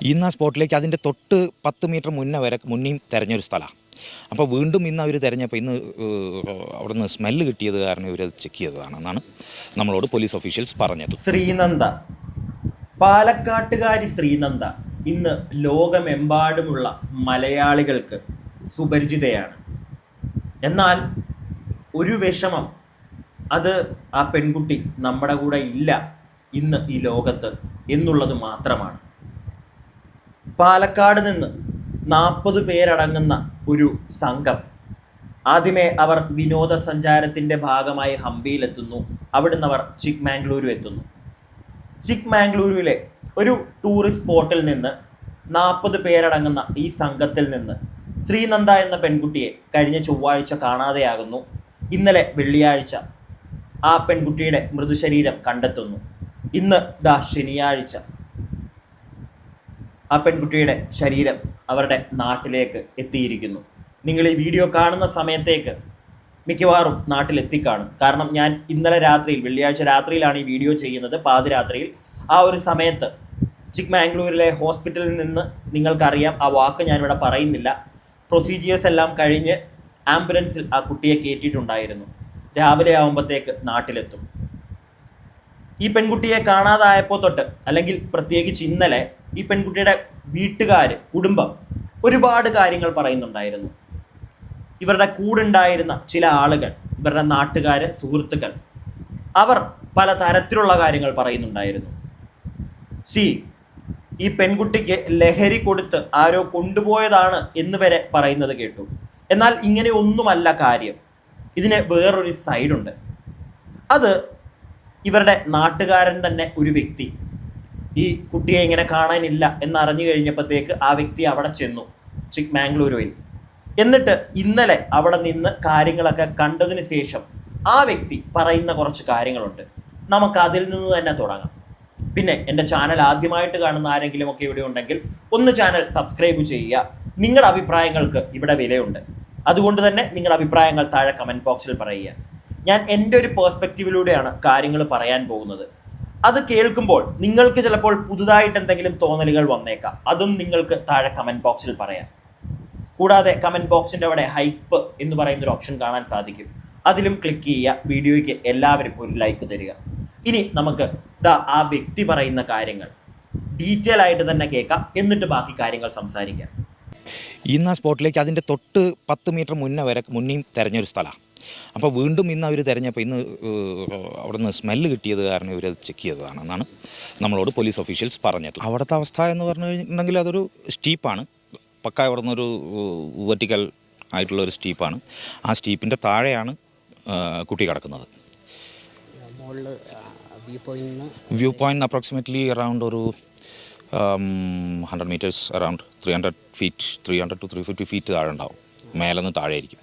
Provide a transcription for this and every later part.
ഇന്ന് ആ സ്പോട്ടിലേക്ക് അതിൻ്റെ തൊട്ട് 10 മീറ്റർ മുന്നേയും തിരഞ്ഞൊരു സ്ഥലമാണ്. അപ്പോൾ വീണ്ടും ഇന്ന് അവർ തിരഞ്ഞപ്പോൾ ഇന്ന് അവിടെ നിന്ന് സ്മെല്ല് കിട്ടിയത് കാരണം ഇവരത് ചെക്ക് ചെയ്തതാണെന്നാണ് നമ്മളോട് പോലീസ് ഒഫീഷ്യൽസ് പറഞ്ഞത്. ശ്രീനന്ദ, പാലക്കാട്ടുകാരി ശ്രീനന്ദ ഇന്ന് ലോകമെമ്പാടുമുള്ള മലയാളികൾക്ക് സുപരിചിതയാണ്. എന്നാൽ ഒരു വിഷമം, അത് ആ പെൺകുട്ടി നമ്മുടെ കൂടെ ഇല്ല ഇന്ന് ഈ ലോകത്ത് എന്നുള്ളത് മാത്രമാണ്. പാലക്കാട് നിന്ന് 40 പേരടങ്ങുന്ന ഒരു സംഘം ആദ്യമേ അവർ വിനോദസഞ്ചാരത്തിൻ്റെ ഭാഗമായി ഹംപിയിലെത്തുന്നു. അവിടുന്ന് അവർ ചിക്ക്മാംഗ്ലൂരു എത്തുന്നു. ചിക്ക്മാംഗ്ലൂരുവിലെ ഒരു ടൂറിസ്റ്റ് സ്പോട്ടിൽ നിന്ന് 40 പേരടങ്ങുന്ന ഈ സംഘത്തിൽ നിന്ന് ശ്രീനന്ദ എന്ന പെൺകുട്ടിയെ കഴിഞ്ഞ ചൊവ്വാഴ്ച കാണാതെയാകുന്നു. ഇന്നലെ വെള്ളിയാഴ്ച ആ പെൺകുട്ടിയുടെ മൃതശരീരം കണ്ടെത്തുന്നു. ഇന്ന് ശനിയാഴ്ച ആ പെൺകുട്ടിയുടെ ശരീരം അവരുടെ നാട്ടിലേക്ക് എത്തിയിരിക്കുന്നു. നിങ്ങൾ ഈ വീഡിയോ കാണുന്ന സമയത്തേക്ക് മിക്കവാറും നാട്ടിലെത്തിക്കാണും. കാരണം ഞാൻ ഇന്നലെ രാത്രിയിൽ, വെള്ളിയാഴ്ച രാത്രിയിലാണ് ഈ വീഡിയോ ചെയ്യുന്നത്, പാതിരാത്രിയിൽ. ആ ഒരു സമയത്ത് ചിക്ക്മാംഗ്ലൂരിലെ ഹോസ്പിറ്റലിൽ നിന്ന്, നിങ്ങൾക്കറിയാം ആ വാക്ക് ഞാനിവിടെ പറയുന്നില്ല, പ്രൊസീജിയേഴ്സ് എല്ലാം കഴിഞ്ഞ് ആംബുലൻസിൽ ആ കുട്ടിയെ കയറ്റിയിട്ടുണ്ടായിരുന്നു. രാവിലെ ആകുമ്പോഴത്തേക്ക് നാട്ടിലെത്തും. ഈ പെൺകുട്ടിയെ കാണാതായപ്പോൾ തൊട്ട്, അല്ലെങ്കിൽ പ്രത്യേകിച്ച് ഇന്നലെ, ഈ പെൺകുട്ടിയുടെ വീട്ടുകാർ, കുടുംബം ഒരുപാട് കാര്യങ്ങൾ പറയുന്നുണ്ടായിരുന്നു. ഇവരുടെ കൂടുണ്ടായിരുന്ന ചില ആളുകൾ, ഇവരുടെ നാട്ടുകാർ, സുഹൃത്തുക്കൾ, അവർ പല തരത്തിലുള്ള കാര്യങ്ങൾ പറയുന്നുണ്ടായിരുന്നു. ഈ പെൺകുട്ടിക്ക് ലഹരി കൊടുത്ത് ആരോ കൊണ്ടുപോയതാണ് എന്ന് വരെ പറയുന്നത് കേട്ടു. എന്നാൽ ഇങ്ങനെ ഒന്നുമല്ല കാര്യം. ഇതിന് വേറൊരു സൈഡുണ്ട്. അത് ഇവരുടെ നാട്ടുകാരൻ തന്നെ ഒരു വ്യക്തി ഈ കുട്ടിയെ ഇങ്ങനെ കാണാനില്ല എന്നറിഞ്ഞു കഴിഞ്ഞപ്പോഴത്തേക്ക് ആ വ്യക്തി അവിടെ ചെന്നു, ചിക്ക്മാംഗ്ലൂരുവിൽ. എന്നിട്ട് ഇന്നലെ അവിടെ നിന്ന് കാര്യങ്ങളൊക്കെ കണ്ടതിന് ശേഷം ആ വ്യക്തി പറയുന്ന കുറച്ച് കാര്യങ്ങളുണ്ട്. നമുക്ക് അതിൽ നിന്ന് തന്നെ തുടങ്ങാം. പിന്നെ എൻ്റെ ചാനൽ ആദ്യമായിട്ട് കാണുന്ന ആരെങ്കിലുമൊക്കെ ഇവിടെ ഉണ്ടെങ്കിൽ ഒന്ന് ചാനൽ സബ്സ്ക്രൈബ് ചെയ്യുക. നിങ്ങളുടെ അഭിപ്രായങ്ങൾക്ക് ഇവിടെ വിലയുണ്ട്. അതുകൊണ്ട് തന്നെ നിങ്ങളുടെ അഭിപ്രായങ്ങൾ താഴെ കമൻറ്റ് ബോക്സിൽ പറയുക. ഞാൻ എൻ്റെ ഒരു പേഴ്സ്പെക്റ്റീവിലൂടെയാണ് കാര്യങ്ങൾ പറയാൻ പോകുന്നത്. അത് കേൾക്കുമ്പോൾ നിങ്ങൾക്ക് ചിലപ്പോൾ പുതുതായിട്ട് എന്തെങ്കിലും തോന്നലുകൾ വന്നേക്കാം. അതും നിങ്ങൾക്ക് താഴെ കമൻറ്റ് ബോക്സിൽ പറയാം. കൂടാതെ കമൻറ്റ് ബോക്സിൻ്റെ അവിടെ ഹൈപ്പ് എന്ന് പറയുന്നൊരു ഓപ്ഷൻ കാണാൻ സാധിക്കും. അതിലും ക്ലിക്ക് ചെയ്യുക. വീഡിയോയ്ക്ക് എല്ലാവരും ഒരു ലൈക്ക് തരിക. ഇനി നമുക്ക് ആ വ്യക്തി പറയുന്ന കാര്യങ്ങൾ ഡീറ്റെയിൽ ആയിട്ട് തന്നെ കേൾക്കാം. എന്നിട്ട് ബാക്കി കാര്യങ്ങൾ സംസാരിക്കാം. ഇന്ന് ആ സ്പോട്ടിലേക്ക് അതിൻ്റെ തൊട്ട് 10 മീറ്റർ മുന്നേയും തിരഞ്ഞൊരു സ്ഥലമാണ്. അപ്പോൾ വീണ്ടും ഇന്ന് അവർ തിരഞ്ഞപ്പോൾ ഇന്ന് അവിടെ നിന്ന് സ്മെല്ല് കിട്ടിയത് കാരണം ഇവരത് ചെക്ക് ചെയ്തതാണെന്നാണ് നമ്മളോട് പോലീസ് ഒഫീഷ്യൽസ് പറഞ്ഞത്. അവിടുത്തെ അവസ്ഥ എന്ന് പറഞ്ഞു കഴിഞ്ഞിട്ടുണ്ടെങ്കിൽ അതൊരു സ്റ്റീപ്പാണ്. പക്ക അവിടെ നിന്നൊരു വെർട്ടിക്കൽ ആയിട്ടുള്ളൊരു സ്റ്റീപ്പാണ്. ആ സ്റ്റീപ്പിൻ്റെ താഴെയാണ് കുട്ടി കിടക്കുന്നത്. വ്യൂ പോയിന്റ് അപ്രോക്സിമേറ്റ്ലി അറൗണ്ട് ഒരു 100 മീറ്റേഴ്സ്, അറൗണ്ട് 300 to 350 ഫീറ്റ് താഴെ ഉണ്ടാവും. മേലെന്ന് താഴെ ആയിരിക്കും.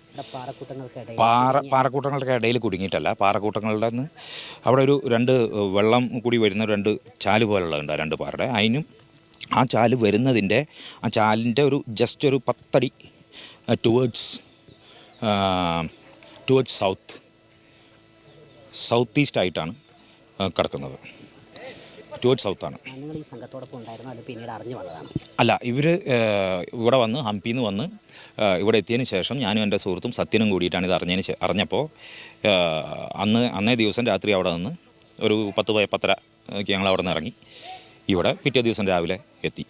പാറക്കൂട്ടങ്ങളുടെ ഇടയിൽ കുടുങ്ങിയിട്ടല്ല, പാറക്കൂട്ടങ്ങളുടെ നിന്ന് അവിടെ ഒരു 2 വെള്ളം കൂടി വരുന്ന 2 ചാല് പോലുള്ളതുണ്ട്. 2 പാറയുടെ അതിനും ആ ചാല് വരുന്നതിൻ്റെ ആ ചാലിൻ്റെ ഒരു ജസ്റ്റ് ഒരു 10 അടി ടുവേർഡ്സ് സൗത്ത് ഈസ്റ്റ് ആയിട്ടാണ് കിടക്കുന്നത്. ടുവേർഡ്സ് സൗത്താണ്. അല്ല, ഇവർ ഇവിടെ വന്ന് ഹംപിയിൽ നിന്ന് വന്ന് ഇവിടെ എത്തിയതിന് ശേഷം ഞാനും എൻ്റെ സുഹൃത്തും സത്യനും കൂടിയിട്ടാണ് ഇത് അറിഞ്ഞപ്പോൾ അന്നേ ദിവസം രാത്രി അവിടെ നിന്ന് ഒരു 10-10:30 ഞങ്ങൾ അവിടെ നിന്ന് ഇറങ്ങി ഇവിടെ പിറ്റേ ദിവസം രാവിലെ എത്തി.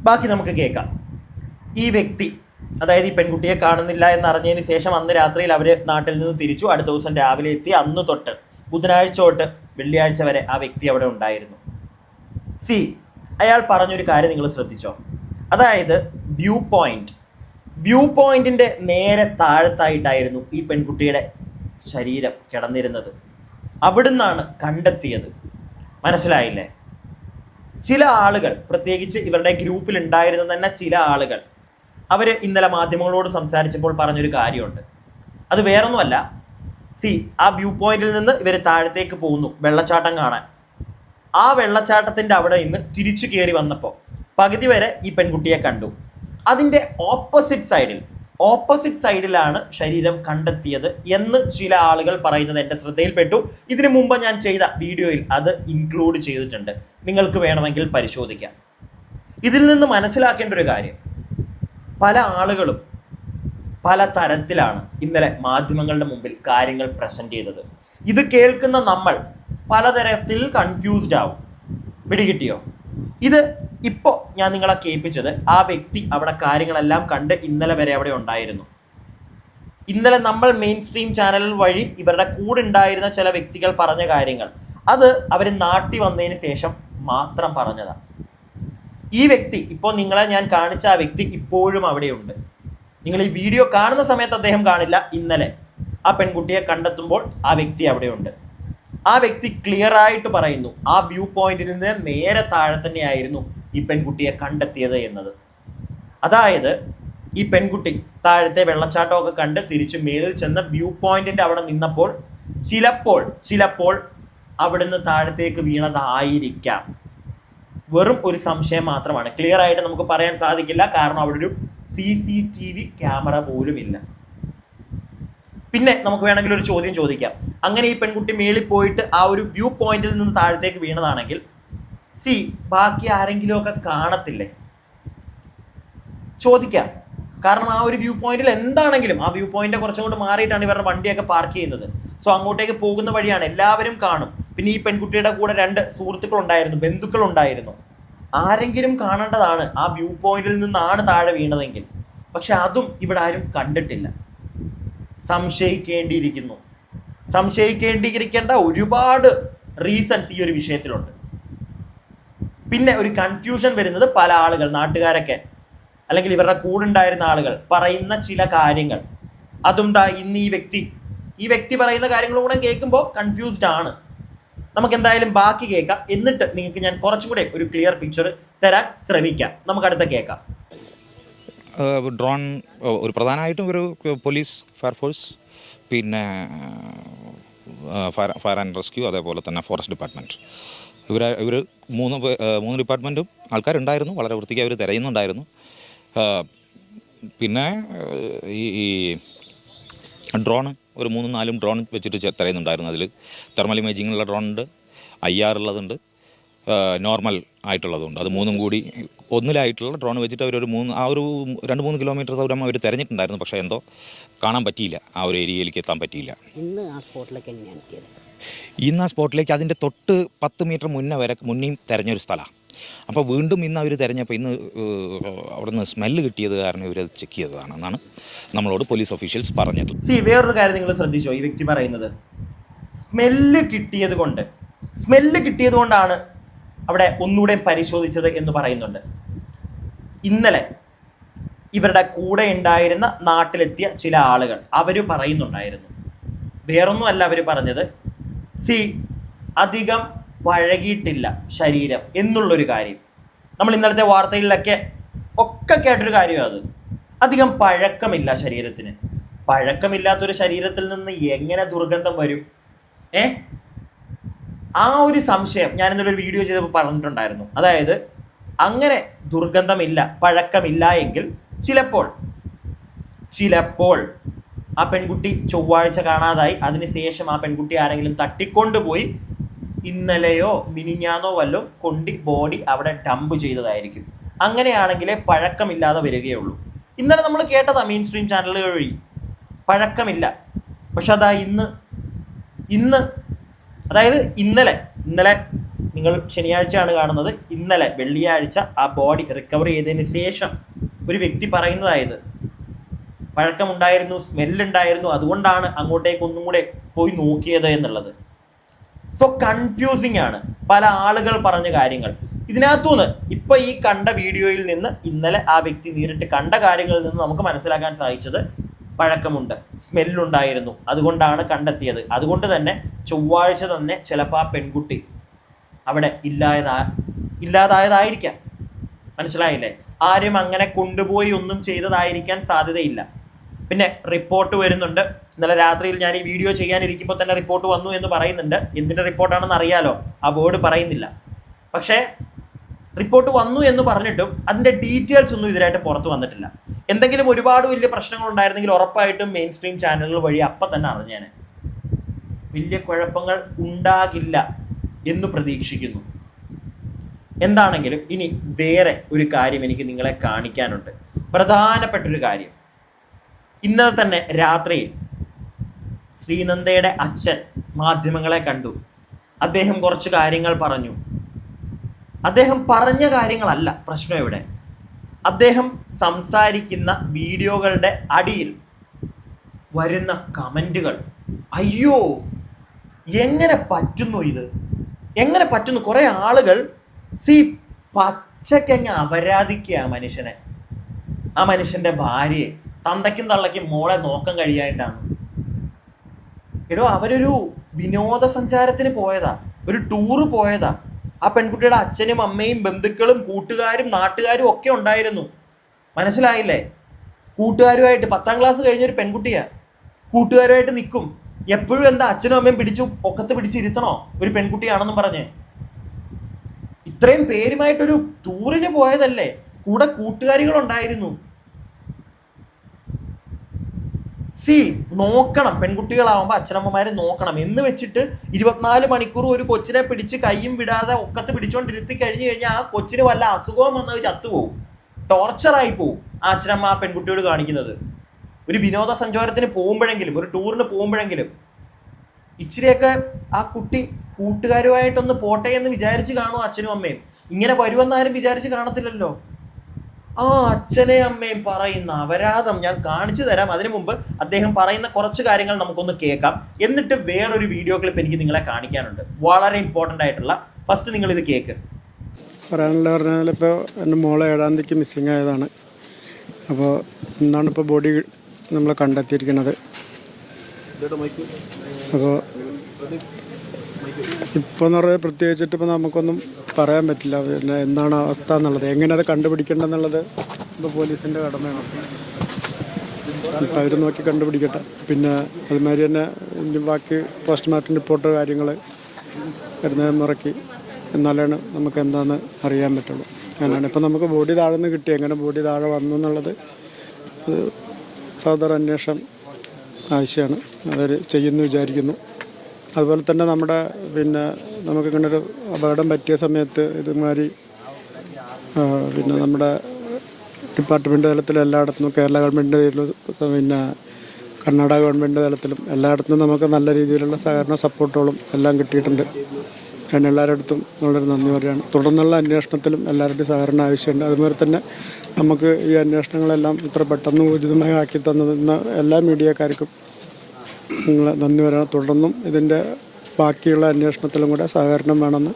ബാക്കി നമുക്ക് കേൾക്കാം. ഈ വ്യക്തി, അതായത് ഈ പെൺകുട്ടിയെ കാണുന്നില്ല എന്നറിഞ്ഞതിന് ശേഷം അന്ന് രാത്രിയിൽ അവർ നാട്ടിൽ നിന്ന് തിരിച്ചു. അടുത്ത ദിവസം രാവിലെ എത്തി. അന്ന് തൊട്ട് ബുധനാഴ്ച തൊട്ട് വെള്ളിയാഴ്ച വരെ ആ വ്യക്തി അവിടെ ഉണ്ടായിരുന്നു. അയാൾ പറഞ്ഞൊരു കാര്യം നിങ്ങൾ ശ്രദ്ധിച്ചോ? അതായത് വ്യൂ പോയിന്റിൻ്റെ നേരെ താഴത്തായിട്ടായിരുന്നു ഈ പെൺകുട്ടിയുടെ ശരീരം കിടന്നിരുന്നത്. അവിടുന്നാണ് കണ്ടെത്തിയത്. മനസ്സിലായില്ലേ? ചില ആളുകൾ, പ്രത്യേകിച്ച് ഇവരുടെ ഗ്രൂപ്പിൽ ഉണ്ടായിരുന്ന തന്നെ ചില ആളുകൾ, അവർ ഇന്നലെ മാധ്യമങ്ങളോട് സംസാരിച്ചപ്പോൾ പറഞ്ഞൊരു കാര്യമുണ്ട്. അത് വേറൊന്നുമല്ല. ആ വ്യൂ പോയിന്റിൽ നിന്ന് ഇവർ താഴത്തേക്ക് പോകുന്നു വെള്ളച്ചാട്ടം കാണാൻ. ആ വെള്ളച്ചാട്ടത്തിൻ്റെ അവിടെ നിന്ന് തിരിച്ചു കയറി വന്നപ്പോൾ പകുതി വരെ ഈ പെൺകുട്ടിയെ കണ്ടു. അതിൻ്റെ ഓപ്പോസിറ്റ് സൈഡിൽ ഓപ്പോസിറ്റ് സൈഡിലാണ് ശരീരം കണ്ടെത്തിയത് എന്ന് ചില ആളുകൾ പറയുന്നത് എൻ്റെ ശ്രദ്ധയിൽപ്പെട്ടു. ഇതിനു മുമ്പ് ഞാൻ ചെയ്ത വീഡിയോയിൽ അത് ഇൻക്ലൂഡ് ചെയ്തിട്ടുണ്ട്, നിങ്ങൾക്ക് വേണമെങ്കിൽ പരിശോധിക്കാം. ഇതിൽ നിന്ന് മനസ്സിലാക്കേണ്ട ഒരു കാര്യം, പല ആളുകളും പല തരത്തിലാണ് ഇന്നലെ മാധ്യമങ്ങളുടെ മുമ്പിൽ കാര്യങ്ങൾ പ്രസന്റ് ചെയ്തത്. ഇത് കേൾക്കുന്ന നമ്മൾ പലതരത്തിൽ കൺഫ്യൂസ്ഡ് ആവും. പിടികിട്ടിയോ? ഇത് ഇപ്പോൾ ഞാൻ നിങ്ങളെ കേൾപ്പിച്ചത് ആ വ്യക്തി അവിടെ കാര്യങ്ങളെല്ലാം കണ്ട് ഇന്നലെ വരെ അവിടെ ഉണ്ടായിരുന്നു. ഇന്നലെ നമ്മൾ മെയിൻ സ്ട്രീം ചാനൽ വഴി ഇവരുടെ കൂടെ ഉണ്ടായിരുന്ന ചില വ്യക്തികൾ പറഞ്ഞ കാര്യങ്ങൾ, അത് അവർ നാട്ടിൽ വന്നതിന് ശേഷം മാത്രം പറഞ്ഞതാണ്. ഈ വ്യക്തി, ഇപ്പോൾ നിങ്ങളെ ഞാൻ കാണിച്ച ആ വ്യക്തി ഇപ്പോഴും അവിടെയുണ്ട്. നിങ്ങൾ ഈ വീഡിയോ കാണുന്ന സമയത്ത് അദ്ദേഹം കാണില്ല. ഇന്നലെ ആ പെൺകുട്ടിയെ കണ്ടെത്തുമ്പോൾ ആ വ്യക്തി അവിടെയുണ്ട്. ആ വ്യക്തി ക്ലിയർ ആയിട്ട് പറയുന്നു, ആ വ്യൂ പോയിന്റിൽ നിന്ന് നേരെ താഴെ തന്നെയായിരുന്നു ഈ പെൺകുട്ടിയെ കണ്ടെത്തിയത് എന്നത്. അതായത് ഈ പെൺകുട്ടി താഴത്തെ വെള്ളച്ചാട്ടമൊക്കെ കണ്ട് തിരിച്ച് മേളിൽ ചെന്ന വ്യൂ പോയിന്റിന്റെ അവിടെ നിന്നപ്പോൾ ചിലപ്പോൾ അവിടുന്ന് താഴത്തേക്ക് വീണതായിരിക്കാം. വെറും ഒരു സംശയം മാത്രമാണ്, ക്ലിയർ ആയിട്ട് നമുക്ക് പറയാൻ സാധിക്കില്ല. കാരണം അവിടെ ഒരു CCTV ക്യാമറ പോലും ഇല്ല. പിന്നെ നമുക്ക് വേണമെങ്കിൽ ഒരു ചോദ്യം ചോദിക്കാം, അങ്ങനെ ഈ പെൺകുട്ടി മേളിൽ പോയിട്ട് ആ ഒരു വ്യൂ പോയിന്റിൽ നിന്ന് താഴത്തേക്ക് വീണതാണെങ്കിൽ ബാക്കി ആരെങ്കിലും ഒക്കെ കാണത്തില്ലേ? ചോദിക്കാം. കാരണം ആ ഒരു വ്യൂ പോയിന്റിൽ എന്താണെങ്കിലും ആ വ്യൂ പോയിന്റ് കുറച്ചും കൂടെ മാറിയിട്ടാണ് ഇവരുടെ വണ്ടിയൊക്കെ പാർക്ക് ചെയ്യുന്നത്. സോ അങ്ങോട്ടേക്ക് പോകുന്ന വഴിയാണ്, എല്ലാവരും കാണും. പിന്നെ ഈ പെൺകുട്ടിയുടെ കൂടെ 2 സുഹൃത്തുക്കളുണ്ടായിരുന്നു, ബന്ധുക്കളുണ്ടായിരുന്നു. ആരെങ്കിലും കാണേണ്ടതാണ് ആ വ്യൂ പോയിന്റിൽ നിന്നാണ് താഴെ വീണതെങ്കിൽ. പക്ഷെ അതും ഇവിടെ ആരും കണ്ടിട്ടില്ല. സംശയിക്കേണ്ടിയിരിക്കേണ്ട ഒരുപാട് റീസൺസ് ഈ ഒരു വിഷയത്തിലുണ്ട്. പിന്നെ ഒരു കൺഫ്യൂഷൻ വരുന്നത്, പല ആളുകൾ, നാട്ടുകാരൊക്കെ അല്ലെങ്കിൽ ഇവരുടെ കൂടെ ഉണ്ടായിരുന്ന ആളുകൾ പറയുന്ന ചില കാര്യങ്ങൾ, അതും ഇന്ന് ഈ വ്യക്തി പറയുന്ന കാര്യങ്ങളും കൂടെ കേൾക്കുമ്പോൾ കൺഫ്യൂസ്ഡ് ആണ്. നമുക്ക് എന്തായാലും ബാക്കി കേൾക്കാം, എന്നിട്ട് നിങ്ങൾക്ക് ഞാൻ കുറച്ചും കൂടെ ഒരു ക്ലിയർ പിക്ചർ തരാൻ ശ്രമിക്കാം. നമുക്ക് അടുത്ത കേൾക്കാം. ഡ്രോൺ ഒരു പ്രധാനമായിട്ടും ഒരു പോലീസ്, ഫയർഫോഴ്സ്, പിന്നെ ഫയർ ആൻഡ് റെസ്ക്യൂ, അതേപോലെ തന്നെ ഫോറസ്റ്റ് ഡിപ്പാർട്ട്മെൻറ്റ്, ഇവർ മൂന്ന് ഡിപ്പാർട്ട്മെൻറ്റും ആൾക്കാരുണ്ടായിരുന്നു. വളരെ വൃത്തിക്ക് അവർ തിരയുന്നുണ്ടായിരുന്നു. പിന്നെ ഈ ഡ്രോൺ ഒരു 3-4 ഡ്രോൺ വെച്ചിട്ട് തിരയുന്നുണ്ടായിരുന്നു. അതിൽ തെർമൽ ഇമേജിങ്ങുള്ള ഡ്രോൺ ഉണ്ട്, IR ഉള്ളതുണ്ട്, നോർമൽ ആയിട്ടുള്ളതുണ്ട്. അത് 3 കൂടി ഒന്നിലായിട്ടുള്ള ഡ്രോൺ വെച്ചിട്ട് അവരൊരു 2-3 കിലോമീറ്റർ ദൂരം അവർ തിരഞ്ഞിട്ടുണ്ടായിരുന്നു. പക്ഷേ എന്തോ കാണാൻ പറ്റിയില്ല, ആ ഒരു ഏരിയയിലേക്ക് എത്താൻ പറ്റിയില്ല. ഇന്ന് ആ സ്പോട്ടിലേക്ക് അതിൻ്റെ തൊട്ട് 10 മീറ്റർ മുന്നേയും തിരഞ്ഞൊരു സ്ഥലമാണ്. അപ്പോൾ വീണ്ടും ഇന്ന് അവർ തിരഞ്ഞപ്പോൾ ഇന്ന് അവിടെ നിന്ന് സ്മെല്ല് കിട്ടിയത് കാരണം ഇവരത് ചെക്ക് ചെയ്തതാണെന്നാണ് നമ്മളോട് പോലീസ് ഒഫീഷ്യൽസ് പറഞ്ഞത്. വേറൊരു കാര്യം നിങ്ങൾ ശ്രദ്ധിച്ചോ, ഈ വ്യക്തി പറയുന്നത് സ്മെല്ല് കിട്ടിയത് കൊണ്ടാണ് അവിടെ ഒന്നുകൂടെ പരിശോധിച്ചത് എന്ന് പറയുന്നുണ്ട്. ഇന്നലെ ഇവരുടെ കൂടെ ഉണ്ടായിരുന്ന നാട്ടിലെത്തിയ ചില ആളുകൾ അവർ പറയുന്നുണ്ടായിരുന്നു, വേറൊന്നുമല്ല അവർ പറഞ്ഞത്, അധികം പഴകിയിട്ടില്ല ശരീരം എന്നുള്ളൊരു കാര്യം. നമ്മൾ ഇന്നലത്തെ വാർത്തകളിലൊക്കെ കേട്ടൊരു കാര്യമാണ് അത്. അധികം പഴക്കമില്ല ശരീരത്തിന്. പഴക്കമില്ലാത്തൊരു ശരീരത്തിൽ നിന്ന് എങ്ങനെ ദുർഗന്ധം വരും? ആ ഒരു സംശയം ഞാൻ ഇന്നലെ ഒരു വീഡിയോ ചെയ്തപ്പോൾ പറഞ്ഞിട്ടുണ്ടായിരുന്നു. അതായത് അങ്ങനെ ദുർഗന്ധമില്ല, പഴക്കമില്ല എങ്കിൽ ചിലപ്പോൾ ആ പെൺകുട്ടി ചൊവ്വാഴ്ച കാണാതായി, അതിനുശേഷം ആ പെൺകുട്ടി ആരെങ്കിലും തട്ടിക്കൊണ്ടുപോയി ഇന്നലെയോ മിനിഞ്ഞാന്നോ വല്ലതും കൊണ്ട് ബോഡി അവിടെ ഡംപ് ചെയ്തതായിരിക്കും. അങ്ങനെയാണെങ്കിലേ പഴക്കമില്ലാതെ വരികയുള്ളൂ. ഇന്നലെ നമ്മൾ കേട്ടതാ മെയിൻ സ്ട്രീം ചാനലുകൾ വഴി പഴക്കമില്ല. പക്ഷെ അതാ ഇന്ന് അതായത് ഇന്നലെ നിങ്ങൾ ശനിയാഴ്ചയാണ് കാണുന്നത്, ഇന്നലെ വെള്ളിയാഴ്ച ആ ബോഡി റിക്കവർ ചെയ്തതിന് ശേഷം ഒരു വ്യക്തി പറയുന്നതായത് പഴക്കമുണ്ടായിരുന്നു, സ്മെല്ലുണ്ടായിരുന്നു, അതുകൊണ്ടാണ് അങ്ങോട്ടേക്ക് ഒന്നും കൂടെ പോയി നോക്കിയത് എന്നുള്ളത്. സോ കൺഫ്യൂസിങ് ആണ് പല ആളുകൾ പറഞ്ഞ കാര്യങ്ങൾ. ഇതിനകത്തുനിന്ന് ഇപ്പൊ ഈ കണ്ട വീഡിയോയിൽ നിന്ന്, ഇന്നലെ ആ വ്യക്തി നേരിട്ട് കണ്ട കാര്യങ്ങളിൽ നിന്ന് നമുക്ക് മനസ്സിലാക്കാൻ സാധിച്ചത് പഴക്കമുണ്ട്, സ്മെല്ലുണ്ടായിരുന്നു, അതുകൊണ്ടാണ് കണ്ടെത്തിയത്. അതുകൊണ്ട് തന്നെ ചൊവ്വാഴ്ച തന്നെ ചിലപ്പോൾ ആ പെൺകുട്ടി അവിടെ ഇല്ലാതായതായിരിക്കാം. മനസ്സിലായില്ലേ? ആരും അങ്ങനെ കൊണ്ടുപോയി ഒന്നും ചെയ്തതായിരിക്കാൻ സാധ്യതയില്ല. പിന്നെ റിപ്പോർട്ട് വരുന്നുണ്ട്. ഇന്നലെ രാത്രിയിൽ ഞാൻ ഈ വീഡിയോ ചെയ്യാനിരിക്കുമ്പോൾ തന്നെ റിപ്പോർട്ട് വന്നു എന്ന് പറയുന്നുണ്ട്. എന്തിൻ്റെ റിപ്പോർട്ടാണെന്ന് അറിയാലോ, ആ വേർഡ് പറയുന്നില്ല. പക്ഷേ റിപ്പോർട്ട് വന്നു എന്ന് പറഞ്ഞിട്ടും അതിൻ്റെ ഡീറ്റെയിൽസ് ഒന്നും ഇതിനായിട്ട് പുറത്ത് വന്നിട്ടില്ല. എന്തെങ്കിലും ഒരുപാട് വലിയ പ്രശ്നങ്ങൾ ഉണ്ടായിരുന്നെങ്കിൽ ഉറപ്പായിട്ടും മെയിൻ സ്ട്രീം ചാനലുകൾ വഴി അപ്പം തന്നെ അറിഞ്ഞേനെ. വലിയ കുഴപ്പങ്ങൾ ഉണ്ടാകില്ല എന്ന് പ്രതീക്ഷിക്കുന്നു. എന്താണെങ്കിലും ഇനി വേറെ ഒരു കാര്യം എനിക്ക് നിങ്ങളെ കാണിക്കാനുണ്ട്, പ്രധാനപ്പെട്ടൊരു കാര്യം. ഇന്നലെ തന്നെ രാത്രിയിൽ ശ്രീനന്ദയുടെ അച്ഛൻ മാധ്യമങ്ങളെ കണ്ടു. അദ്ദേഹം കുറച്ച് കാര്യങ്ങൾ പറഞ്ഞു. അദ്ദേഹം പറഞ്ഞ കാര്യങ്ങളല്ല പ്രശ്നം ഇവിടെ. അദ്ദേഹം സംസാരിക്കുന്ന വീഡിയോകളുടെ അടിയിൽ വരുന്ന കമൻറ്റുകൾ, അയ്യോ എങ്ങനെ പറ്റുന്നു ഇത്, എങ്ങനെ പറ്റുന്നു. കുറേ ആളുകൾ പച്ചക്കങ്ങ് അപരാധിക്കുക മനുഷ്യനെ, ആ മനുഷ്യൻ്റെ ഭാര്യയെ. തന്തയ്ക്കും തള്ളയ്ക്കും മോളെ നോക്കാൻ കഴിയായിട്ടാണ്. എടോ, അവരൊരു വിനോദസഞ്ചാരത്തിന് പോയതാ, ഒരു ടൂറ് പോയതാ. ആ പെൺകുട്ടിയുടെ അച്ഛനും അമ്മയും ബന്ധുക്കളും കൂട്ടുകാരും നാട്ടുകാരും ഒക്കെ ഉണ്ടായിരുന്നു. മനസ്സിലായില്ലേ? കൂട്ടുകാരുമായിട്ട് 10ാം ക്ലാസ് കഴിഞ്ഞൊരു പെൺകുട്ടിയാ, കൂട്ടുകാരുമായിട്ട് നിൽക്കും എപ്പോഴും. എന്താ അച്ഛനും അമ്മയും ഒക്കത്ത് പിടിച്ചിരുത്തണോ ഒരു പെൺകുട്ടിയാണെന്നും പറഞ്ഞ്? ഇത്രയും പേരുമായിട്ടൊരു ടൂറിന് പോയതല്ലേ, കൂടെ കൂട്ടുകാരികളുണ്ടായിരുന്നു. നോക്കണം, പെൺകുട്ടികളാവുമ്പോൾ അച്ഛനമ്മമാരെ നോക്കണം എന്ന് വെച്ചിട്ട് 24 മണിക്കൂർ ഒരു കൊച്ചിനെ പിടിച്ച് കയ്യും വിടാതെ ഒക്കത്ത് പിടിച്ചോണ്ടിരുത്തി കഴിഞ്ഞു കഴിഞ്ഞാൽ ആ കൊച്ചിന് വല്ല അസുഖവും വന്നത് ചത്തുപോകും, ടോർച്ചറായി പോവും ആ അച്ഛനമ്മ ആ പെൺകുട്ടിയോട് കാണിക്കുന്നത്. ഒരു വിനോദസഞ്ചാരത്തിന് പോകുമ്പോഴെങ്കിലും, ഒരു ടൂറിന് പോകുമ്പോഴെങ്കിലും ഇച്ചിരിയൊക്കെ ആ കുട്ടി കൂട്ടുകാരുമായിട്ടൊന്ന് പോട്ടെ എന്ന് വിചാരിച്ച് കാണും അച്ഛനും അമ്മയും. ഇങ്ങനെ വരുമെന്നാരും വിചാരിച്ച് കാണത്തില്ലല്ലോ. ആ അച്ഛനെ അമ്മയും പറയുന്ന അപരാധം ഞാൻ കാണിച്ചു തരാം. അതിനു മുമ്പ് അദ്ദേഹം പറയുന്ന കുറച്ച് കാര്യങ്ങൾ നമുക്കൊന്ന് കേൾക്കാം. എന്നിട്ട് വേറൊരു വീഡിയോ ക്ലിപ്പ് എനിക്ക് നിങ്ങളെ കാണിക്കാനുണ്ട്, വളരെ ഇമ്പോർട്ടൻ്റ് ആയിട്ടുള്ള. ഫസ്റ്റ് നിങ്ങൾ ഇത് കേൾക്ക്. പറയാനുള്ള പറഞ്ഞാൽ ഇപ്പോൾ എൻ്റെ മോളെ 7ാം തീയതിക്ക് മിസ്സിങ് ആയതാണ്. അപ്പോൾ ഇന്നാണ് ഇപ്പോൾ ബോഡി നമ്മൾ കണ്ടെത്തിയിരിക്കുന്നത്. അപ്പോൾ ഇപ്പോൾ എന്ന് പറഞ്ഞാൽ പ്രത്യേകിച്ചിട്ട് ഇപ്പോൾ നമുക്കൊന്നും പറയാൻ പറ്റില്ല പിന്നെ എന്താണ് അവസ്ഥ എന്നുള്ളത്, എങ്ങനെ അത് കണ്ടുപിടിക്കേണ്ടതെന്നുള്ളത് ഇപ്പോൾ പോലീസിൻ്റെ കടമയാണ്. ഇപ്പോൾ അവർ നോക്കി കണ്ടുപിടിക്കട്ടെ. പിന്നെ അതുമാതിരി തന്നെ ബാക്കി പോസ്റ്റ്മോർട്ടം റിപ്പോർട്ട് കാര്യങ്ങൾ വരുന്ന മുറയ്ക്ക് എന്നാലാണ് നമുക്ക് എന്താണെന്ന് അറിയാൻ പറ്റുള്ളൂ. അങ്ങനെയാണ് ഇപ്പോൾ നമുക്ക് ബോഡി താഴെ നിന്ന് കിട്ടി, എങ്ങനെ ബോഡി താഴെ വന്നു എന്നുള്ളത് അത് ഫർദർ അന്വേഷണം ആവശ്യമാണ്. അവർ ചെയ്യുമെന്ന് വിചാരിക്കുന്നു. അതുപോലെ തന്നെ നമ്മുടെ പിന്നെ നമുക്കിങ്ങനെ ഒരു അപകടം പറ്റിയ സമയത്ത് ഇതുമാതിരി പിന്നെ നമ്മുടെ ഡിപ്പാർട്ട്മെൻറ്റ് തലത്തിലും എല്ലായിടത്തും, കേരള ഗവൺമെൻറ് പിന്നെ കർണാടക ഗവൺമെൻറ് തലത്തിലും എല്ലായിടത്തും നമുക്ക് നല്ല രീതിയിലുള്ള സഹകരണ സപ്പോർട്ടുകളും എല്ലാം കിട്ടിയിട്ടുണ്ട്. ഞാൻ എല്ലാവരുടെ അടുത്തും വളരെ നന്ദി പറയുകയാണ്. തുടർന്നുള്ള അന്വേഷണത്തിലും എല്ലാവരുടെയും സഹകരണം ആവശ്യമുണ്ട്. അതുപോലെ തന്നെ നമുക്ക് ഈ അന്വേഷണങ്ങളെല്ലാം ഇത്ര പെട്ടെന്ന് ഉചിതമായി ആക്കി തന്ന എല്ലാ മീഡിയക്കാർക്കും നിങ്ങൾ നന്ദി പറയണം. തുടർന്നും ഇതിൻ്റെ ബാക്കിയുള്ള അന്വേഷണത്തിലും കൂടെ സഹകരണം വേണമെന്ന്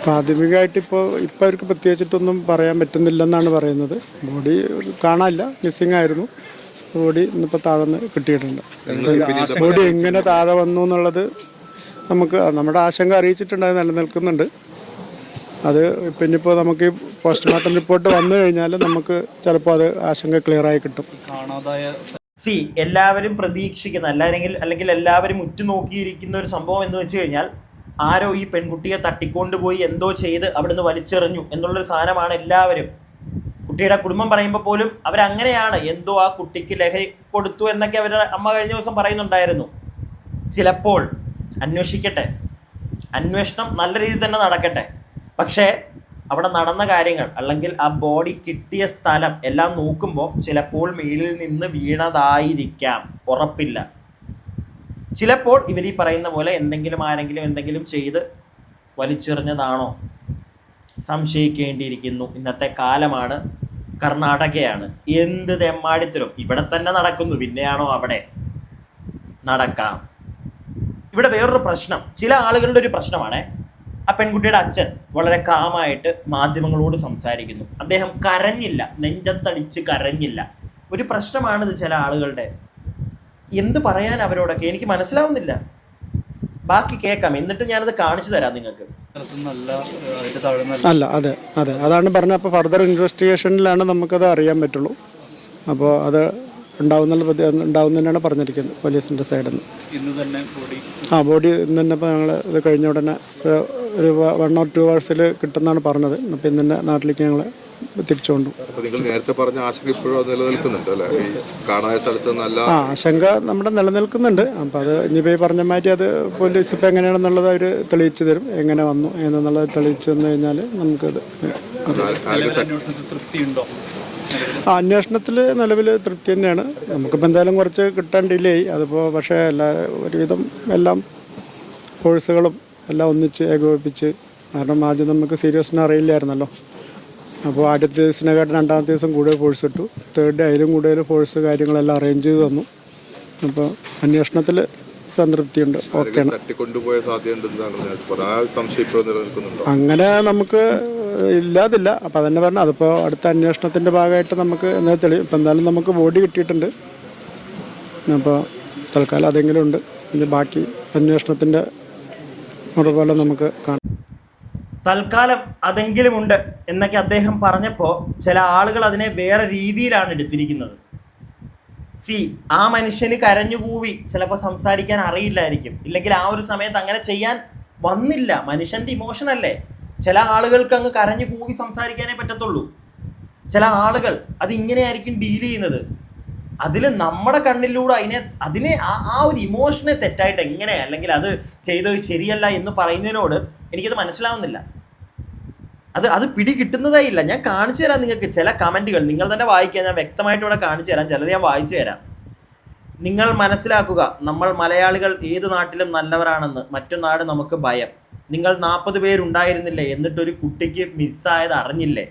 പ്രാഥമികമായിട്ട് ഇപ്പോൾ അവർക്ക് പ്രത്യേകിച്ചിട്ടൊന്നും പറയാൻ പറ്റുന്നില്ലെന്നാണ് പറയുന്നത്. ബോഡി കാണാനില്ല, മിസ്സിങ് ആയിരുന്നു. ബോഡി ഇന്നിപ്പോൾ താഴെ കിട്ടിയിട്ടുണ്ട്. ബോഡി എങ്ങനെ താഴെ വന്നു എന്നുള്ളത് നമുക്ക് നമ്മുടെ ആശങ്ക അറിയിച്ചിട്ടുണ്ട്, അത് നിലനിൽക്കുന്നുണ്ട്. അത് പിന്നിപ്പോൾ നമുക്ക് പോസ്റ്റ്മോർട്ടം റിപ്പോർട്ട് വന്നു കഴിഞ്ഞാൽ നമുക്ക് ചിലപ്പോൾ അത് ആശങ്ക ക്ലിയറായി കിട്ടും. എല്ലാവരും പ്രതീക്ഷിക്കുന്ന അല്ലെങ്കിൽ എല്ലാവരും ഉറ്റുനോക്കിയിരിക്കുന്ന ഒരു സംഭവം എന്ന് വെച്ച് കഴിഞ്ഞാൽ, ആരോ ഈ പെൺകുട്ടിയെ തട്ടിക്കൊണ്ടുപോയി എന്തോ ചെയ്ത് അവിടുന്ന് വലിച്ചെറിഞ്ഞു എന്നുള്ളൊരു സാധനമാണ് എല്ലാവരും. കുട്ടിയുടെ കുടുംബം പറയുമ്പോൾ പോലും അവരങ്ങനെയാണ്, എന്തോ ആ കുട്ടിക്ക് ലഹരി കൊടുത്തു എന്നൊക്കെ അവരുടെ അമ്മ കഴിഞ്ഞ ദിവസം പറയുന്നുണ്ടായിരുന്നു. ചിലപ്പോൾ അന്വേഷിക്കട്ടെ, അന്വേഷണം നല്ല രീതിയിൽ തന്നെ നടക്കട്ടെ. പക്ഷേ അവിടെ നടന്ന കാര്യങ്ങൾ അല്ലെങ്കിൽ ആ ബോഡി കിട്ടിയ സ്ഥലം എല്ലാം നോക്കുമ്പോൾ ചിലപ്പോൾ മേളിൽ നിന്ന് വീണതായിരിക്കാം, ഉറപ്പില്ല. ചിലപ്പോൾ ഇവരീ പറയുന്ന പോലെ ആരെങ്കിലും എന്തെങ്കിലും ചെയ്ത് വലിച്ചെറിഞ്ഞതാണോ, സംശയിക്കേണ്ടിയിരിക്കുന്നു. ഇന്നത്തെ കാലമാണ്, കർണാടകയാണ്, എന്ത് തെമ്മാടിത്തരും ഇവിടെ തന്നെ നടക്കുന്നു, പിന്നെയാണോ അവിടെ നടക്കാം. ഇവിടെ വേറൊരു പ്രശ്നം, ചില ആളുകളുടെ ഒരു പ്രശ്നമാണ്, ആ പെൺകുട്ടിയുടെ അച്ഛൻ വളരെ കാമായിട്ട് മാധ്യമങ്ങളോട് സംസാരിക്കുന്നു. അദ്ദേഹം കരഞ്ഞില്ല, നെഞ്ചത്തടിച്ച് കരഞ്ഞില്ല. ഒരു പ്രശ്നമാണിത് ചില ആളുകളുടെ. എന്ത് പറയാൻ അവരോടൊക്കെ എനിക്ക് മനസ്സിലാവുന്നില്ല. ബാക്കി കേൾക്കാം, എന്നിട്ട് ഞാനത് കാണിച്ചു തരാം നിങ്ങൾക്ക്. അല്ല, അതെ അതാണ് പറഞ്ഞത്. അപ്പോൾ ഫർദർ ഇൻവെസ്റ്റിഗേഷനിലാണ് നമുക്കത് അറിയാൻ പറ്റുള്ളൂ. അപ്പോൾ അത് ഉണ്ടാവുന്നതന്നെയാണ് പറഞ്ഞിരിക്കുന്നത് പോലീസിൻ്റെ സൈഡിൽ നിന്ന്. ബോഡി ഇന്ന് തന്നെ ഇപ്പോൾ ഞങ്ങൾ ഇത് കഴിഞ്ഞ ഉടനെ ഒരു 1 or 2 hours കിട്ടുമെന്നാണ് പറഞ്ഞത്. അപ്പോൾ ഇന്ന് തന്നെ നാട്ടിലേക്ക് ഞങ്ങൾ തിരിച്ചു കൊണ്ടു. നിങ്ങൾ നേരത്തെ പറഞ്ഞ ആശങ്ക ഇപ്പോഴും നിലനിൽക്കുന്നുണ്ട് അല്ലേ? ഈ കാണായ സ്ഥലത്ത് നല്ല ആശങ്ക നമ്മുടെ നിലനിൽക്കുന്നുണ്ട്. അപ്പോൾ അത് ഇനിയിപ്പോൾ ഈ പറഞ്ഞ മാറ്റി അത് പോലീസ് ഇപ്പോൾ എങ്ങനെയാണെന്നുള്ളത് അവർ തെളിയിച്ചു തരും. എങ്ങനെ വന്നു എന്നുള്ളത് തെളിയിച്ചു തന്നു കഴിഞ്ഞാൽ നമുക്കത് അന്വേഷണത്തിൽ നിലവിൽ തൃപ്തി തന്നെയാണ്. നമുക്കിപ്പോൾ എന്തായാലും കുറച്ച് കിട്ടാൻ ഡിലേ ആയി. അതിപ്പോൾ പക്ഷേ ഒരുവിധം എല്ലാം ഫോഴ്സുകളും എല്ലാം ഒന്നിച്ച് ഏകോപിപ്പിച്ച്, കാരണം ആദ്യം നമുക്ക് സീരിയസ്നെസ് അറിയില്ലായിരുന്നല്ലോ. അപ്പോൾ ആദ്യത്തെ ദിവസത്തിനെക്കാട്ടും രണ്ടാമത്തെ ദിവസം കൂടുതൽ ഫോഴ്സ് ഇട്ടു. 3rd ഡേ അതിലും കൂടുതൽ ഫോഴ്സ് കാര്യങ്ങളെല്ലാം അറേഞ്ച് ചെയ്ത് തന്നു. അപ്പോൾ അന്വേഷണത്തിൽ സംതൃപ്തിയുണ്ട്. ഓക്കെയാണ്. അങ്ങനെ നമുക്ക് ഇല്ലാതില്ല. അപ്പോൾ അതന്നെ പറഞ്ഞാൽ അതിപ്പോൾ അടുത്ത അന്വേഷണത്തിൻ്റെ ഭാഗമായിട്ട് നമുക്ക് എന്നാൽ ഇപ്പം എന്തായാലും നമുക്ക് ബോഡി കിട്ടിയിട്ടുണ്ട്. അപ്പോൾ തൽക്കാലം അതെങ്കിലും ഉണ്ട്. ഇനി ബാക്കി അന്വേഷണത്തിൻ്റെ മുറപോലെ നമുക്ക് കാണാം. തൽക്കാലം അതെങ്കിലും ഉണ്ട് എന്നൊക്കെ അദ്ദേഹം പറഞ്ഞപ്പോൾ ചില ആളുകൾ അതിനെ വേറെ രീതിയിലാണ് എടുത്തിരിക്കുന്നത്. ആ മനുഷ്യന് കരഞ്ഞുകൂവി ചിലപ്പോൾ സംസാരിക്കാൻ അറിയില്ലായിരിക്കും, ഇല്ലെങ്കിൽ ആ ഒരു സമയത്ത് അങ്ങനെ ചെയ്യാൻ വന്നില്ല. മനുഷ്യൻ്റെ ഇമോഷൻ അല്ലേ. ചില ആളുകൾക്ക് അങ്ങ് കരഞ്ഞു കൂവി സംസാരിക്കാനേ പറ്റത്തുള്ളൂ. ചില ആളുകൾ അത് ഇങ്ങനെയായിരിക്കും ഡീൽ ചെയ്യുന്നത്. അതിൽ നമ്മുടെ കണ്ണിലൂടെ അതിനെ ആ ഒരു ഇമോഷനെ തെറ്റായിട്ട് എങ്ങനെ, അല്ലെങ്കിൽ അത് ചെയ്തത് ശരിയല്ല എന്ന് പറയുന്നതിനോട് എനിക്കത് മനസ്സിലാവുന്നില്ല. അത് പിടി കിട്ടുന്നതേ ഇല്ല. ഞാൻ കാണിച്ചു തരാം നിങ്ങൾക്ക് ചില കമൻറ്റുകൾ. നിങ്ങൾ തന്നെ വായിക്കുക. ഞാൻ വ്യക്തമായിട്ട് ഇവിടെ കാണിച്ചു തരാം. ചിലത് ഞാൻ വായിച്ചു തരാം. നിങ്ങൾ മനസ്സിലാക്കുക, നമ്മൾ മലയാളികൾ ഏത് നാട്ടിലും നല്ലവരാണെന്ന്. മറ്റു നാട് നമുക്ക് ഭയം. നിങ്ങൾ 40 പേരുണ്ടായിരുന്നില്ലേ, എന്നിട്ടൊരു കുട്ടിക്ക് മിസ്സായത് അറിഞ്ഞില്ലേ?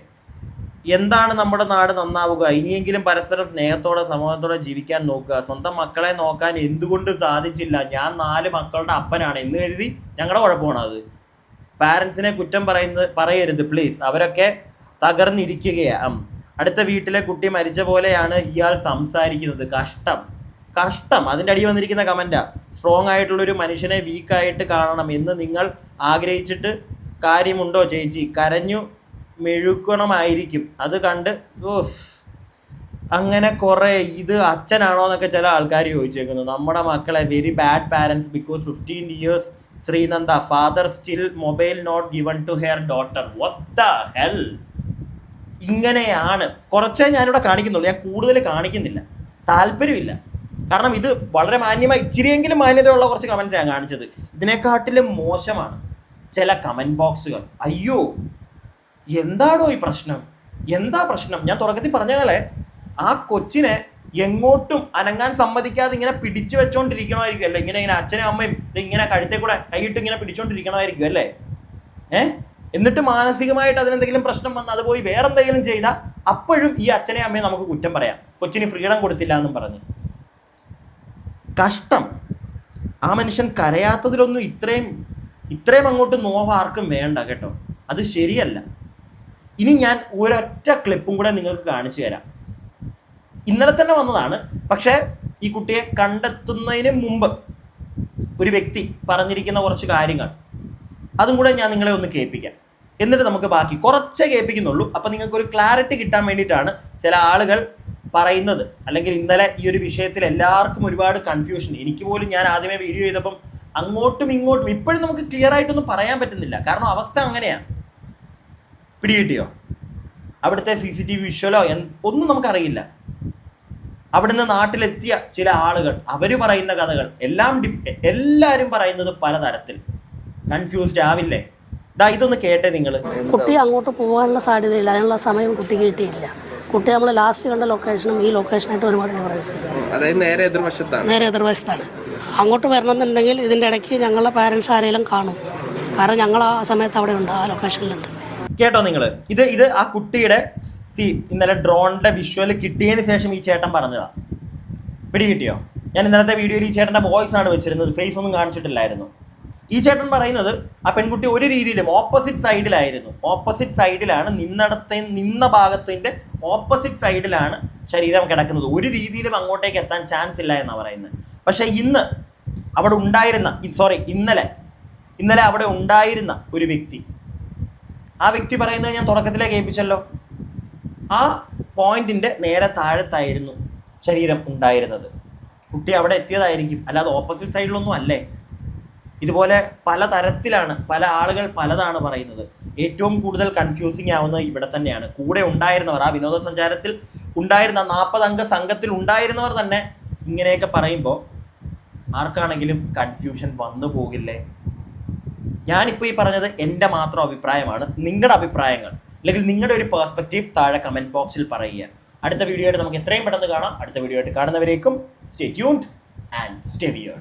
എന്താണ് നമ്മുടെ നാട് നന്നാവുക? ഇനിയെങ്കിലും പരസ്പരം സ്നേഹത്തോടെ സമൂഹത്തോടെ ജീവിക്കാൻ നോക്കുക. സ്വന്തം മക്കളെ നോക്കാൻ എന്തുകൊണ്ട് സാധിച്ചില്ല? ഞാൻ 4 മക്കളുടെ അപ്പനാണ് എന്ന് എഴുതി. ഞങ്ങളുടെ കുഴപ്പമാണ് അത്. പാരൻസിനെ കുറ്റം പറയരുത് പ്ലീസ്. അവരൊക്കെ തകർന്നിരിക്കുകയാണ്. അടുത്ത വീട്ടിലെ കുട്ടി മരിച്ച പോലെയാണ് ഇയാൾ സംസാരിക്കുന്നത്. കഷ്ടം. അതിൻ്റെ അടി വന്നിരിക്കുന്ന കമൻറ്റാ. സ്ട്രോങ് ആയിട്ടുള്ളൊരു മനുഷ്യനെ വീക്കായിട്ട് കാണണം എന്ന് നിങ്ങൾ ആഗ്രഹിച്ചിട്ട് കാര്യമുണ്ടോ ചേച്ചി? കരഞ്ഞു മെഴുക്കണമായിരിക്കും അത് കണ്ട്. അങ്ങനെ കുറേ ഇത് അച്ഛനാണോ എന്നൊക്കെ ചില ആൾക്കാർ ചോദിച്ചേക്കുന്നു. നമ്മുടെ മക്കളെ very bad parents because 15 years Sreenanda father still mobile not given to her daughter. What the hell? ഇങ്ങനെയാണ്. കുറച്ചേ ഞാനിവിടെ കാണിക്കുന്നുള്ളൂ. ഞാൻ കൂടുതൽ കാണിക്കുന്നില്ല, താല്പര്യമില്ല. കാരണം ഇത് വളരെ മാന്യമായി, ഇച്ചിരിയെങ്കിലും മാന്യതയുള്ള കുറച്ച് കമൻറ്റ്സ് ഞാൻ കാണിച്ചത്. ഇതിനെക്കാട്ടിലും മോശമാണ് ചില കമൻറ്റ് ബോക്സുകൾ. അയ്യോ, എന്താണോ ഈ പ്രശ്നം? എന്താ പ്രശ്നം? ഞാൻ തുടക്കത്തിൽ പറഞ്ഞാലേ ആ കൊച്ചിനെ എങ്ങോട്ടും അനങ്ങാൻ സമ്മതിക്കാതെ ഇങ്ങനെ പിടിച്ചു വെച്ചോണ്ടിരിക്കണമായിരിക്കും അല്ലേ? ഇങ്ങനെ അച്ഛനും അമ്മയും ഇങ്ങനെ കഴുത്തെ കൂടെ കൈയിട്ട് ഇങ്ങനെ പിടിച്ചോണ്ടിരിക്കണമായിരിക്കും അല്ലേ? എന്നിട്ട് മാനസികമായിട്ട് അതിനെന്തെങ്കിലും പ്രശ്നം വന്ന് അത് പോയി വേറെ എന്തെങ്കിലും ചെയ്താൽ അപ്പോഴും ഈ അച്ഛനെയും അമ്മയും നമുക്ക് കുറ്റം പറയാം. കൊച്ചിന് ഫ്രീഡം കൊടുത്തില്ല എന്നും പറഞ്ഞ്. കഷ്ടം. ആ മനുഷ്യൻ കരയാത്തതിലൊന്നും ഇത്രയും അങ്ങോട്ട് നോവ് ആർക്കും വേണ്ട കേട്ടോ. അത് ശരിയല്ല. ഇനി ഞാൻ ഒരൊറ്റ ക്ലിപ്പും കൂടെ നിങ്ങൾക്ക് കാണിച്ചു തരാം. ഇന്നലെ തന്നെ വന്നതാണ്. പക്ഷേ ഈ കുട്ടിയെ കണ്ടെത്തുന്നതിന് മുമ്പ് ഒരു വ്യക്തി പറഞ്ഞിരിക്കുന്ന കുറച്ച് കാര്യങ്ങൾ, അതും കൂടെ ഞാൻ നിങ്ങളെ ഒന്ന് കേൾപ്പിക്കാം. എന്നിട്ട് നമുക്ക് ബാക്കി കുറച്ചേ കേൾപ്പിക്കുന്നുള്ളൂ. അപ്പം നിങ്ങൾക്കൊരു ക്ലാരിറ്റി കിട്ടാൻ വേണ്ടിയിട്ടാണ് ചില ആളുകൾ പറയുന്നത്. അല്ലെങ്കിൽ ഇന്നലെ ഈ ഒരു വിഷയത്തിൽ എല്ലാവർക്കും ഒരുപാട് കൺഫ്യൂഷൻ. എനിക്ക് പോലും ഞാൻ ആദ്യമേ വീഡിയോ ചെയ്തപ്പം അങ്ങോട്ടും ഇങ്ങോട്ടും ഇപ്പോഴും നമുക്ക് ക്ലിയർ ആയിട്ടൊന്നും പറയാൻ പറ്റുന്നില്ല. കാരണം അവസ്ഥ അങ്ങനെയാണ്. പിടികിട്ടിയോ? അവിടുത്തെ CCTV വിഷ്വലോ ഒന്നും നമുക്കറിയില്ല. അവിടുന്ന് നാട്ടിലെത്തിയ ചില ആളുകൾ അവർ പറയുന്ന കഥകൾ എല്ലാവരും പറയുന്നത് പലതരത്തിൽ. കൺഫ്യൂസ്ഡ് ആവില്ലേ? ഇതൊന്ന് കേട്ടേ നിങ്ങൾ. കുട്ടി അങ്ങോട്ട് പോകാനുള്ള സാധ്യതയില്ല. അതിനുള്ള സമയം കുട്ടിക്ക് കിട്ടിയില്ല. കുട്ടി നമ്മൾ ലാസ്റ്റ് കണ്ട ലൊക്കേഷനും ഈ ലൊക്കേഷനായിട്ട് ഒരുപാട് ഡിഫറൻസ് ഉണ്ട്. അതായത് നേരെ എതിർവശത്താണ്. അങ്ങോട്ട് വരണമെന്നുണ്ടെങ്കിൽ ഇതിൻ്റെ ഇടയ്ക്ക് ഞങ്ങളുടെ പാരൻസ് ആരെങ്കിലും കാണും. കാരണം ഞങ്ങൾ ആ സമയത്ത് അവിടെ ഉണ്ട്, ആ ലൊക്കേഷനിലുണ്ട്. കേട്ടോ നിങ്ങൾ? ഇത് ആ കുട്ടിയുടെ ഇന്നലെ ഡ്രോണിന്റെ വിഷ്വൽ കിട്ടിയതിന് ശേഷം ഈ ചേട്ടൻ പറഞ്ഞതാ. പിടികിട്ടിയോ? ഞാൻ ഇന്നലത്തെ വീഡിയോയിൽ ഈ ചേട്ടൻ്റെ വോയിസ് ആണ് വെച്ചിരുന്നത്, ഫേസ് ഒന്നും കാണിച്ചിട്ടില്ലായിരുന്നു. ഈ ചേട്ടൻ പറയുന്നത് ആ പെൺകുട്ടി ഒരു രീതിയിലും ഓപ്പോസിറ്റ് സൈഡിലാണ് നിന്ന ഭാഗത്തിൻ്റെ ഓപ്പോസിറ്റ് സൈഡിലാണ് ശരീരം കിടക്കുന്നത്. ഒരു രീതിയിലും അങ്ങോട്ടേക്ക് എത്താൻ ചാൻസ് ഇല്ല എന്നാണ് പറയുന്നത്. പക്ഷേ ഇന്നലെ അവിടെ ഉണ്ടായിരുന്ന ഒരു വ്യക്തി, ആ വ്യക്തി പറയുന്നത് ഞാൻ തുടക്കത്തിലേ കേൾപ്പിച്ചല്ലോ. ആ പോയിന്റിൻ്റെ നേരെ താഴത്തായിരുന്നു ശരീരം ഉണ്ടായിരുന്നത്. കുട്ടി അവിടെ എത്തിയതായിരിക്കും, അല്ലാതെ ഓപ്പോസിറ്റ് സൈഡിലൊന്നും അല്ലേ. ഇതുപോലെ പല തരത്തിലാണ്, പല ആളുകൾ പലതാണ് പറയുന്നത്. ഏറ്റവും കൂടുതൽ കൺഫ്യൂസിങ് ആവുന്നത് ഇവിടെ തന്നെയാണ്. കൂടെ ഉണ്ടായിരുന്നവർ, ആ വിനോദസഞ്ചാരത്തിൽ ഉണ്ടായിരുന്ന 40 അംഗ സംഘത്തിൽ ഉണ്ടായിരുന്നവർ തന്നെ ഇങ്ങനെയൊക്കെ പറയുമ്പോൾ ആർക്കാണെങ്കിലും കൺഫ്യൂഷൻ വന്നു പോകില്ലേ? ഞാനിപ്പോൾ ഈ പറഞ്ഞത് എൻ്റെ മാത്രം അഭിപ്രായമാണ്. നിങ്ങളുടെ അഭിപ്രായങ്ങൾ അല്ലെങ്കിൽ നിങ്ങളുടെ ഒരു പേഴ്സ്പെക്റ്റീവ് താഴെ കമൻറ്റ് ബോക്സിൽ പറയുക. അടുത്ത വീഡിയോ ആയിട്ട് നമുക്ക് എത്രയും പെട്ടെന്ന് കാണാം. അടുത്ത വീഡിയോ ആയിട്ട് കാണുന്നവരേക്കും stay tuned and stay weird.